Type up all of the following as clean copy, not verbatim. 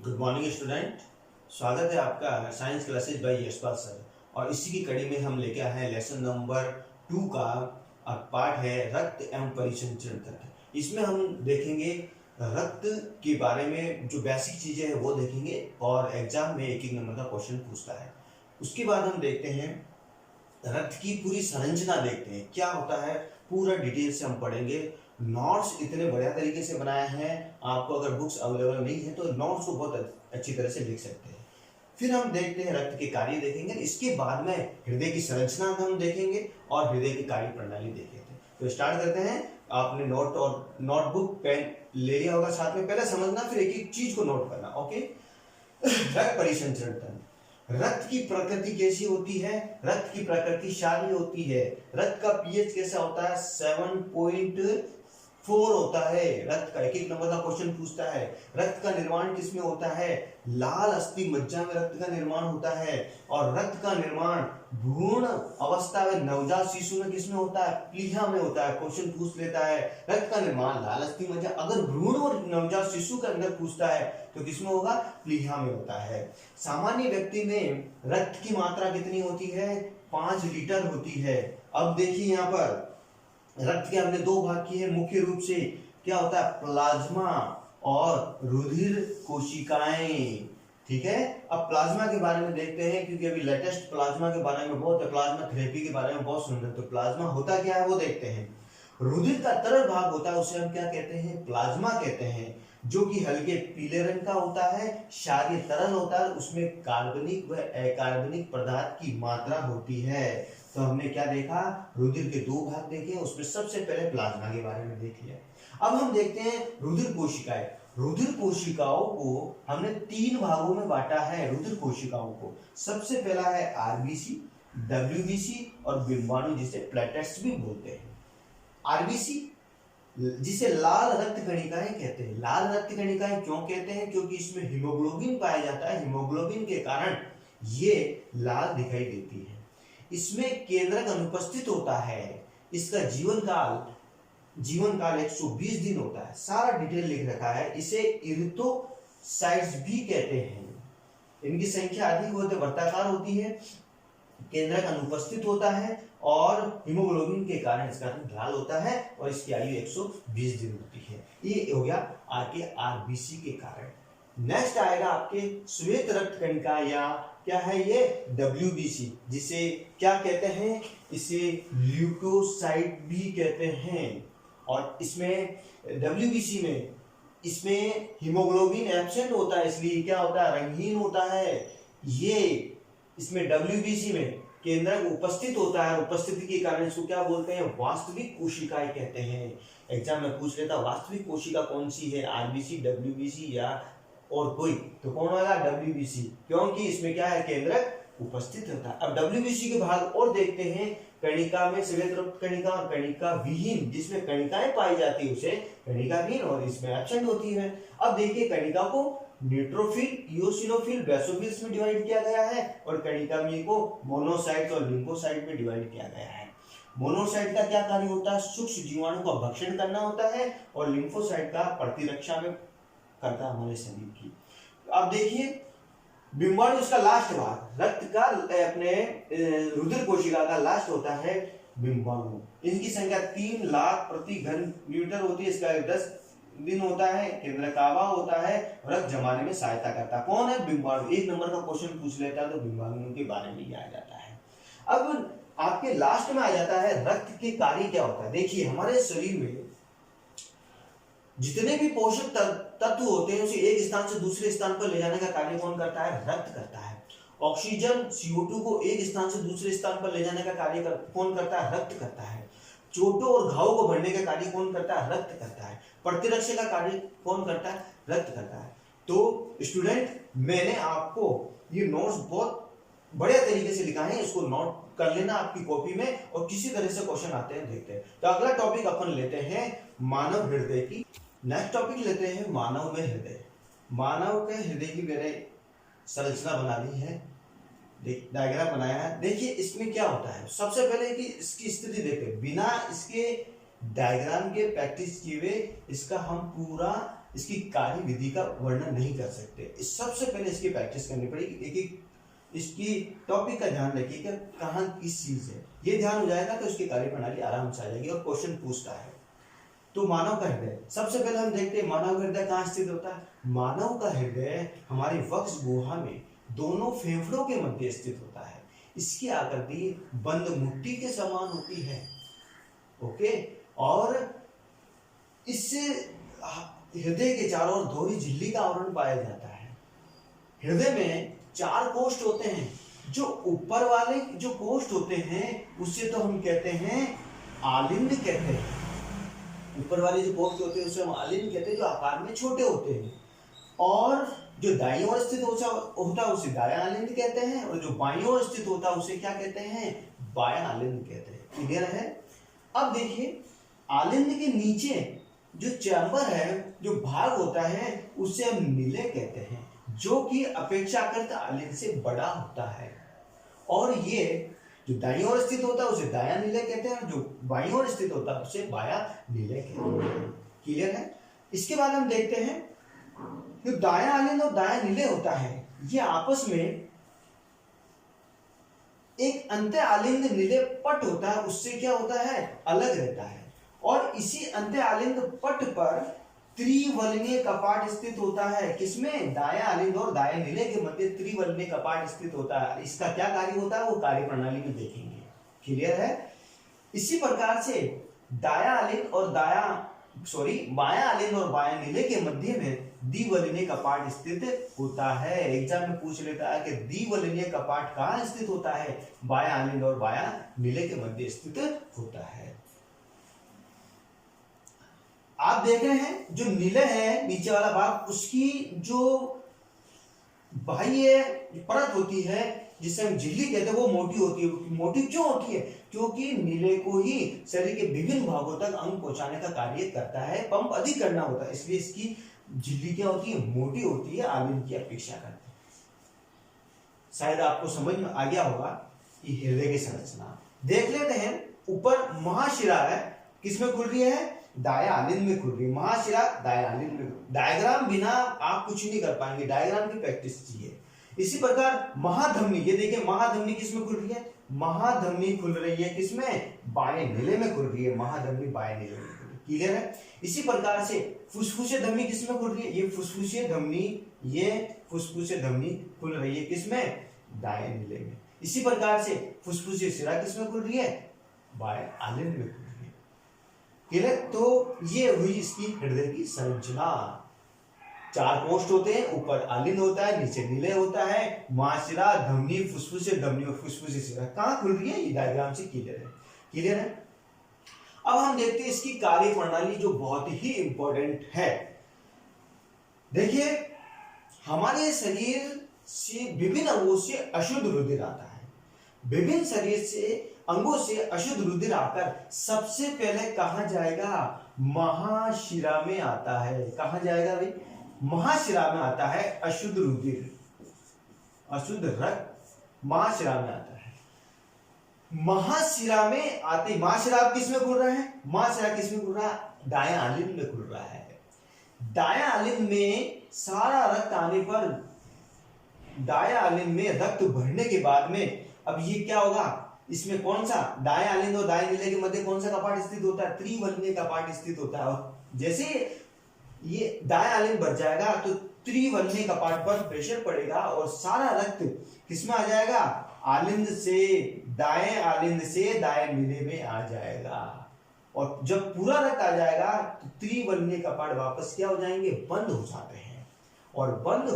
Good morning student. स्वागत है आपका science classes by Yashpal sir. और इसी की कड़ी में हम लेके आए हैं लेसन नंबर 2 का पार्ट है रक्त एवं परिसंचरण तंत्र। इसमें हम देखेंगे रक्त के बारे में जो बेसिक चीजें हैं वो देखेंगे और एग्जाम में एक नंबर का क्वेश्चन पूछता है। उसके बाद हम देखते हैं रक्त की पूरी संरचना, देखते हैं क्या होता है, पूरा डिटेल से हम पढ़ेंगे। नोट्स इतने बढ़िया तरीके से बनाए हैं, आपको अगर बुक्स अवेलेबल नहीं है तो नोट्स को बहुत अच्छी तरह से लिख सकते हैं। फिर हम देखते हैं रक्त के कार्य देखेंगे, इसके बाद में हृदय की संरचना हम देखेंगे और हृदय की कार्य प्रणाली देखेंगे। तो स्टार्ट करते हैं। आपने नोट और नोटबुक पेन ले लिया होगा साथ में, पहले समझना फिर एक एक चीज को नोट करना। ओके। रक्त परिसंचरण तंत्र, रक्त की प्रकृति कैसी होती है? रक्त की प्रकृति क्षारीय होती है। रक्त का पीएच कैसा होता है? 7.4 होता है। रक्त का एक नंबर का क्वेश्चन पूछता है। रक्त का निर्माण किसमें होता है? लाल अस्थि मज्जा में रक्त का निर्माण होता है। और रक्त का निर्माण भ्रूण अवस्था में नवजात शिशु में किसमें होता है? प्लीहा में होता है। क्वेश्चन पूछ लेता है रक्त का निर्माण लाल अस्थि मज्जा, अगर भ्रूण और नवजात शिशु के अंदर पूछता है तो किसमें होगा? प्लीहा में होता है। सामान्य व्यक्ति में रक्त की मात्रा कितनी होती है? 5 लीटर होती है। अब देखिए यहाँ पर रक्त के हमने दो भाग किए हैं मुख्य रूप से। क्या होता है? प्लाज्मा और रुधिर कोशिकाएं। ठीक है। अब प्लाज्मा के बारे में देखते हैं क्योंकि अभी लेटेस्ट प्लाज्मा के बारे में बहुत, प्लाज्मा थेरेपी के बारे में बहुत सुन रहे। तो प्लाज्मा होता क्या है वो देखते हैं। रुधिर का तरल भाग होता है, उसे हम क्या कहते हैं? प्लाज्मा कहते हैं, जो कि हल्के पीले रंग का होता है, क्षारीय तरल होता है, उसमें कार्बनिक व अकार्बनिक पदार्थ की मात्रा होती है। तो हमने क्या देखा? रुधिर के दो भाग देखे, उसमें सबसे पहले प्लाज्मा के बारे में देख लिया। अब हम देखते हैं रुधिर कोशिकाएं। रुधिर कोशिकाओं को हमने 3 भागों में बांटा है। रुधिर कोशिकाओं को सबसे पहला है आरबीसी, डब्ल्यूबीसी और बिंबाणु, जिसे प्लेटलेट्स भी बोलते हैं। आरबीसी जिसे लाल रक्त कणिकाएं कहते हैं। लाल रक्त कणिकाएं क्यों कहते हैं? क्योंकि इसमें हीमोग्लोबिन पाया जाता है। हीमोग्लोबिन के कारण ये लाल दिखाई देती है। इसमें केंद्रक अनुपस्थित होता है। इसका जीवन काल 120 दिन होता है। सारा डिटेल लिख रखा है। इसे इरिथ्रोसाइट्स भी कहते हैं। इनकी संख्या अधिक होते वर्ताकार होती है, केंद्रक अनुपस्थित होता है और हीमोग्लोबिन के कारण इसका रंग लाल होता है और इसकी आयु 120 दिन होती है। ये हो गया आपके आरबीसी के कारण। नेक्स्ट आएगा आपके श्वेत रक्त कणिका, या क्या है ये? डब्ल्यूबीसी, जिसे क्या कहते हैं? इसे ल्यूकोसाइट भी कहते हैं। और इसमें डब्ल्यूबीसी में इसमें हीमोग्लोबिन एब्सेंट होता है, इसलिए क्या होता है? रंगहीन होता है। ये इसमें डब्ल्यूबीसी में केंद्रक उपस्थित होता है, उपस्थिति के कारण इसको क्या बोलते हैं? वास्तविक कोशिकाएं कहते हैं। एग्जाम में पूछ लेता वास्तविक कोशिका कौन सी है? आरबीसी, डब्ल्यूबीसी या और कोई? तो कौन होगा? डब्ल्यूबीसी, क्योंकि इसमें क्या है? केंद्रक उपस्थित होता है। अब डब्ल्यूबीसी के भाग और देखते हैं। कणिका में श्वेत रक्त कणिका और कणिका विहीन, जिसमें कणिकाएं पाई जाती है उसे कणिका विहीन और इसमें एब्सेंट होती है। अब देखिए कणिका को न्यूट्रोफिल, इओसिनोफिल, बेसोफिल्स में डिवाइड किया गया है और कणिका में को मोनोसाइट्स और लिम्फोसाइट में डिवाइड किया गया है। मोनोसाइट का क्या कार्य होता है? सूक्ष्म जीवाणु का भक्षण करना होता है और लिम्फोसाइट का प्रतिरक्षा में करता है हमारे शरीर की। अब देखिए बिंबाणु, इसका लास्ट भाग रक्त का अपने रुधिर कोशिका का लास्ट होता है बिंबाणु। इनकी संख्या 3 लाख प्रति घन मीटर होती है। इसका 10 दिन होता है, केंद्रकाभा होता है, रक्त जमाने में सहायता करता है। कौन है? बिंबाणु। एक नंबर का क्वेश्चन पूछ लेता है तो बिंबाणु के बारे में ही आ जाता है। अब आपके लास्ट में आ जाता है रक्त के कार्य क्या होता है। देखिए हमारे शरीर में जितने भी पोषक तत्व होते हैं उसे एक स्थान से दूसरे स्थान पर ले जाने का कार्य कौन करता है? रक्त करता है। ऑक्सीजन CO2 को एक स्थान से दूसरे स्थान पर ले जाने का कार्य कौन करता है? रक्त करता है। चोटों और घावों को भरने का कार्य कौन करता है? रक्त करता है। प्रतिरक्षा का कार्य कौन करता है? रक्त करता है। तो स्टूडेंट, मैंने आपको ये नोट्स बहुत बढ़िया तरीके से लिखा है, इसको नोट कर लेना आपकी कॉपी में और किसी तरह से क्वेश्चन आते हैं देखते हैं। तो अगला टॉपिक अपन लेते हैं मानव हृदय की। नेक्स्ट टॉपिक लेते हैं मानव में हृदय। मानव के हृदय की मैंने संरचना बना दी है, डायग्राम बनाया है। देखिए इसमें क्या होता है। सबसे पहले कि इसकी स्थिति देखते, बिना इसके डायग्राम के प्रैक्टिस किए हुए इसका हम पूरा इसकी कार्य विधि का वर्णन नहीं कर सकते। सबसे पहले इसकी प्रैक्टिस करनी पड़ेगी। एक एक इसकी टॉपिक का ध्यान रखिए कि कहाँ किस चीज है, ये ध्यान हो जाएगा तो इसकी कार्य प्रणाली आराम से आ जाएगी। और क्वेश्चन पूछता है तो मानव का हृदय, सबसे पहले हम देखते हैं मानव का हृदय कहाँ स्थित होता है। मानव का हृदय हमारी वक्ष गुहा में दोनों फेफड़ों के मध्य स्थित होता है। इसकी आकृति बंद मुट्ठी के समान होती है। ओके, और इससे हृदय के चारों ओर दोहरी झिल्ली का आवरण पाया जाता है। हृदय में 4 कोष्ठ होते हैं। जो ऊपर वाले जो कोष्ठ होते हैं उससे तो हम कहते हैं आलिंद कहते हैं। ऊपर वाले जो कोष्ठ होते हैं उसे हम आलिंद कहते हैं, जो आकार में छोटे होते हैं। और जो दाईं ओर स्थित होता है उसे दायां आलिंद कहते हैं, और जो बाईं ओर स्थित होता है उसे क्या कहते हैं, बायां आलिंद कहते हैं। क्लियर है। अब देखिए आलिंद के नीचे जो चैम्बर है, जो भाग होता है उसे हम नीले कहते हैं, जो कि अपेक्षाकृत आलिंद से बड़ा होता है। और ये जो दाईं ओर स्थित होता है उसे दायां नीले कहते हैं, और जो बाईं ओर स्थित होता है उसे बायां नीले कहते हैं। क्लियर है। इसके बाद हम देखते हैं जो दायां आलिंद और दायां नीले होता है, ये आपस में एक अंत्य आलिंद नीले पट होता है, उससे क्या होता है, अलग रहता है। और इसी अंत्य आलिंद पट पर त्रिवलनीय कपाट स्थित होता है। किसमें, दायां आलिंद और दायां नीले के मध्य त्रिवलनीय कपाट स्थित होता है। इसका क्या कार्य होता है वो कार्य प्रणाली में देखेंगे। क्लियर है। इसी प्रकार से बायां आलिंद और बायां नीले के मध्य में द्विवलनीय कपाट स्थित होता है। एग्जाम में पूछ लेता है कि द्विवलनीय कपाट कहाँ स्थित होता है, बायां आलिंद और बायां नीले के मध्य स्थित होता है। आप देख रहे हैं जो नीले है नीचे वाला भाग, उसकी जो बाह्य परत होती है जिसे हम झिल्ली कहते हैं वो मोटी होती है। मोटी क्यों होती है, क्योंकि नीले को ही शरीर के विभिन्न भागों तक अंग पहुंचाने का कार्य करता है, पंप अधिक करना होता है, इसलिए इसकी झिल्ली क्या होती है, मोटी होती है, आलिंद की अपेक्षा करती है। शायद आपको समझ में आ गया होगा कि हृदय की संरचना देख लेते हैं। ऊपर महाशिरा है, किसमें खुल रही है, दायां आलिंद में खुल रही है। महाशिरा दायां आलिंद में। डायग्राम बिना आप कुछ नहीं कर पाएंगे, डायग्राम की प्रैक्टिस चाहिए। इसी प्रकार महाधमनी, ये देखिए महाधमनी किसमें खुल रही है, महाधमनी खुल रही है किसमें, बाएं नीले में खुल रही है। महाधमनी बाएं नीले में खुल रही है। क्लियर है। इसी प्रकार से फुसफुसीय धमनी किसमें खुल रही है, ये फुसफुसीय धमनी खुल रही है किसमें, दाएं नीले में। इसी प्रकार से फुसफुसीय शिरा किसमें खुल रही है, बाएं आलिंद में खुल रही है। क्लियर। तो ये हुई इसकी हृदय की संरचना। 4 कोष्ठ होते हैं, ऊपर आलिंद होता है, नीचे नीले होता है। महाशिरा, धमनी, फुसफुसीय धमनी और फुसफुसीय शिरा कहाँ खुल रही है, ये डायग्राम से क्लियर है। क्लियर है। अब हम देखते हैं इसकी कार्य प्रणाली जो बहुत ही इंपॉर्टेंट है। देखिए हमारे शरीर से विभिन्न अंगों से अशुद्ध रुधिर आता है। विभिन्न शरीर से अंगों से अशुद्ध रुधिर आकर सबसे पहले कहां जाएगा, महाशिरा में आता है। कहां जाएगा भाई, महाशिरा में आता है अशुद्ध रुधिर, अशुद्ध रक्त महाशिरा में आता है। महाशिरा में आते, महाशिरा किसमें खुल रहा है, महाशिरा किसमें खुल रहा है, दायां आलिंद में खुल रहा है। दायां आलिंद में सारा रक्त आने पर, दायां आलिंद में रक्त भरने के बाद में अब ये क्या होगा, इसमें कौन सा, दाएं आलिंद और दाएं नीले के मध्य कौन सा कपाट स्थित होता है, त्रिवलनीय कपाट स्थित होता है। और जैसे ये दाएं आलिंद भर जाएगा तो त्रिवलनीय कपाट पर प्रेशर पड़ेगा और सारा रक्त किसमें आ जाएगा, आलिंद से दाएं नीले में आ जाएगा। और जब पूरा रक्त आ जाएगा तो त्रिवलनीय कपाट वापस क्या हो जाएंगे, बंद हो जाते हैं। और बंद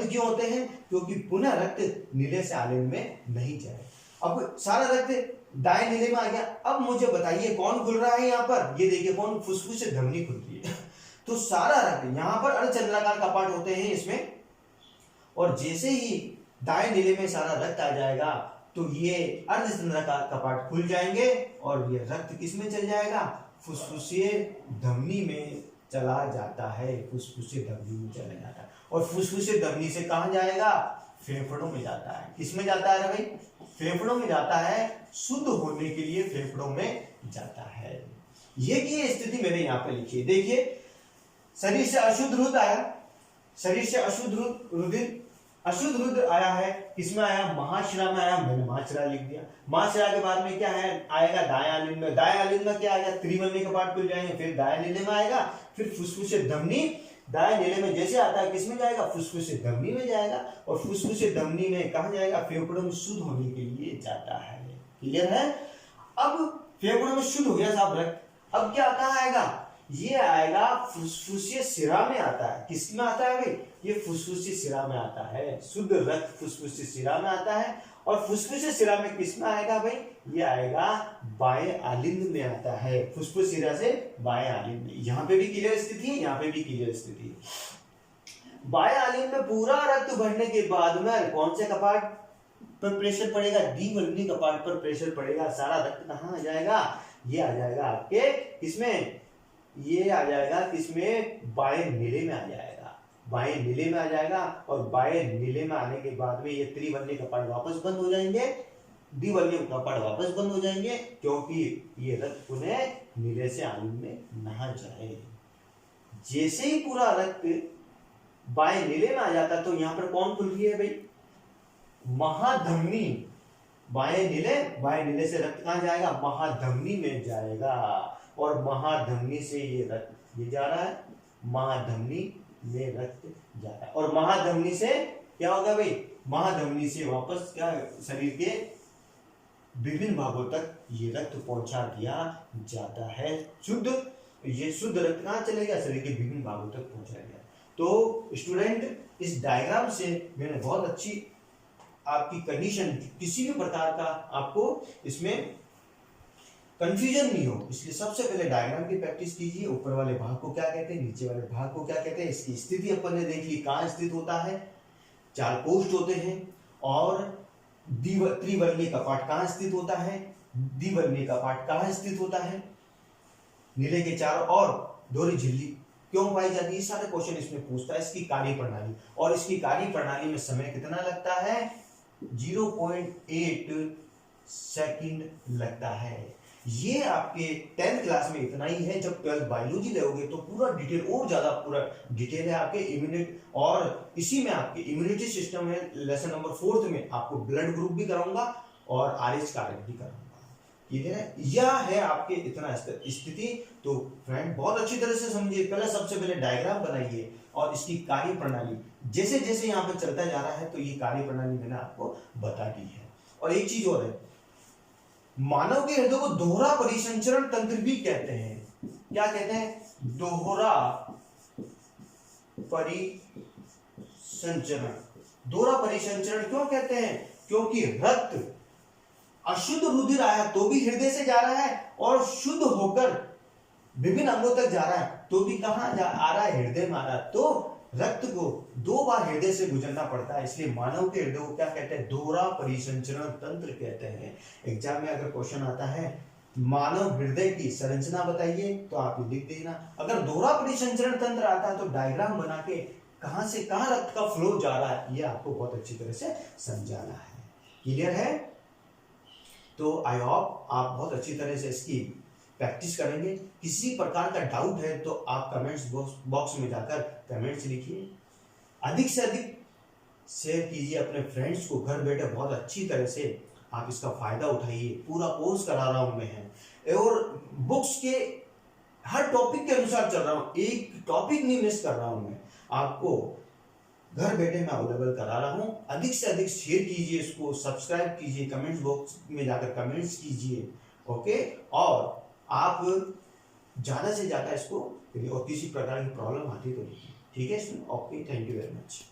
क्यों होते हैं, क्योंकि पुनः रक्त नीले से आलिंद में नहीं जाए। अब सारा रक्त दाएं नीले में आ गया। अब मुझे बताइए कौन खुल रहा है यहाँ पर, ये देखिए कौन, फुसफुसीय धमनी खुल रही है। तो सारा रक्त यहाँ पर अर्धचंद्राकार कपाट होते हैं इसमें, और जैसे ही दाएं नीले में सारा रक्त आ जाएगा तो ये अर्धचंद्राकार कपाट खुल जाएंगे और ये रक्त किसमें चल जाएगा, फुसफुसीय धमनी में चला जाता है। फुसफुसीय धमनी में चला जाता है। और फुसफुसीय धमनी से कहां जाएगा, फेफड़ों में जाता है। किसमें जाता है भाई, फेफड़ों में जाता है, शुद्ध होने के लिए फेफड़ों में जाता है। ये की स्थिति मैंने यहाँ पे लिखी है। देखिए शरीर से अशुद्ध रुधिर आया, शरीर से अशुद्ध रुधिर, अशुद्ध रुधिर आया है, किसमें आया, महाशिरा में आया, मैंने महाशिरा लिख दिया। महाशिरा के बाद में क्या है, आएगा दायां में, दायां में क्या आएगा, त्रिवल्ली कपाट खुल जाएंगे, फिर दायां नीले में आएगा, फिर फुसफुसे धमनी, दायां नीले में जैसे आता है किसमें जाएगा, फुसफुसे धमनी में जाएगा, और फुसफुसे धमनी में कहा जाएगा, फेफड़ों में शुद्ध होने के लिए जाता है। क्लियर है। अब फेफड़ों में शुद्ध हो गया साहब रक्त, अब क्या कहाँ आएगा, ये आएगा फुसफुसीय शिरा में आता है। किसमें आता है भाई, ये फुसफुसीय शिरा में आता है, शुद्ध रक्त फुसफुसीय शिरा में आता है। और फुसफुसीय शिरा में किसमें आएगा भाई, ये आएगा बाएं आलिंद में आता है, फुसफुस शिरा से बाएं आलिंद में। यहाँ पे भी क्लियर स्थिति है, यहाँ पे भी क्लियर स्थिति है। बाएं आलिंद में पूरा रक्त भरने के बाद में कौन से कपाट पर प्रेशर पड़ेगा, द्विवल्ली कपाट पर प्रेशर पड़ेगा। सारा रक्त कहाँ आ जाएगा, ये आ जाएगा आपके किसमें, ये आ जाएगा किसमें, बाएं नीले में आ जाएगा, बाएं नीले में आ जाएगा। और बाएं नीले में आने के बाद में ये त्रिवल्ली कपाट वापस बंद हो जाएंगे, द्विवल्ली कपाट वापस बंद हो जाएंगे, क्योंकि ये रक्त पुनः नीले से आलिंद में नहा जाए। जैसे ही पूरा रक्त बाएं नीले में आ जाता तो यहाँ पर कौन खुल रही है भाई, महाधमनी। बाएं नीले से रक्त कहाँ जाएगा, महाधमनी में जाएगा, और महाधमनी से ये रक्त ये जा रहा है, महाधमनी में रक्त जा रहा है। और महाधमनी से क्या होगा भाई, महाधमनी से वापस क्या शरीर के विभिन्न भागों तक ये रक्त पहुंचा दिया जाता है। शुद्ध, ये शुद्ध रक्त कहाँ चलेगा, शरीर के विभिन्न भागों तक पहुंचा गया। तो स्टूडेंट, इस डायग्राम से मैंने बहुत अच्छी आपकी कंडीशन, किसी भी प्रकार का आपको इसमें कंफ्यूजन नहीं हो, इसलिए सबसे पहले डायग्राम की प्रैक्टिस कीजिए। ऊपर वाले भाग को क्या कहते हैं, नीचे वाले भाग को क्या कहते हैं, इसकी स्थिति अपन ने देख ली, कहाँ स्थित होता है, 4 कोष्ठ होते हैं। और त्रिवल्ली कपाट कहाँ स्थित होता है, द्विवल्ली कपाट कहाँ स्थित होता है, नीले के चारों ओर दोहरी झिल्ली क्यों पाई जाती है, सारे क्वेश्चन इसमें पूछता है। इसकी कार्य प्रणाली, और इसकी कार्य प्रणाली में समय कितना लगता है, 0.8 सेकंड लगता है। ये आपके 10th क्लास में इतना ही है। जब 12th बायोलॉजी लोगे तो पूरा डिटेल, और ज्यादा पूरा डिटेल है आपके इम्यूनिटी, और इसी में आपके इम्यूनिटी सिस्टम में लेसन नंबर 4th में आपको ब्लड ग्रुप भी कराऊंगा और RH कारक भी कराऊंगा। ठीक है, यह है आपके इतना स्थिति। तो फ्रेंड बहुत अच्छी तरह से समझिए, पहले सबसे पहले डायग्राम बनाइए और इसकी कार्य प्रणाली जैसे जैसे यहाँ पे चलता जा रहा है, तो ये कार्य प्रणाली मैंने आपको बता दी है। और एक चीज और है, मानव के हृदय को दोहरा परिसंचरण तंत्र भी कहते हैं। क्या कहते हैं, दोहरा परिसंचरण। दोहरा परिसंचरण क्यों कहते हैं, क्योंकि रक्त अशुद्ध रुधिर आया तो भी हृदय से जा रहा है, और शुद्ध होकर विभिन्न अंगों तक जा रहा है तो भी कहां आ रहा है, हृदय में आ रहा है। तो रक्त को 2 बार हृदय से गुजरना पड़ता है, इसलिए मानव के हृदय को क्या कहते हैं, दोहरा परिसंचरण तंत्र कहते हैं। एग्जाम में अगर क्वेश्चन आता है मानव हृदय की संरचना बताइए, तो आप लिख देना। अगर दोहरा परिसंचरण तंत्र आता है तो डायग्राम बना के कहां से कहां रक्त का फ्लो जा रहा है, ये आपको बहुत अच्छी तरह से समझाना है। क्लियर है। तो आई होप आप बहुत अच्छी तरह से इसकी प्रैक्टिस करेंगे। किसी प्रकार का डाउट है तो आप कमेंट्स बॉक्स में जाकर कमेंट्स लिखिए। अधिक से अधिक शेयर कीजिए अपने फ्रेंड्स को, घर बैठे बहुत अच्छी तरह से आप इसका फायदा उठाइए। पूरा कोर्स करा रहा हूं मैं, और बुक्स के हर टॉपिक के अनुसार चल रहा हूं, एक टॉपिक नहीं मिस कर रहा हूं मैं, आपको घर बैठे मैं अवेलेबल करा रहा हूं। अधिक से अधिक शेयर कीजिए इसको, सब्सक्राइब कीजिए, कमेंट्स बॉक्स में जाकर कमेंट्स कीजिए। ओके, और आप ज्यादा से ज्यादा इसको, और किसी प्रकार की प्रॉब्लम आती तो लिखिए। ठीक है, okay, thank you very much.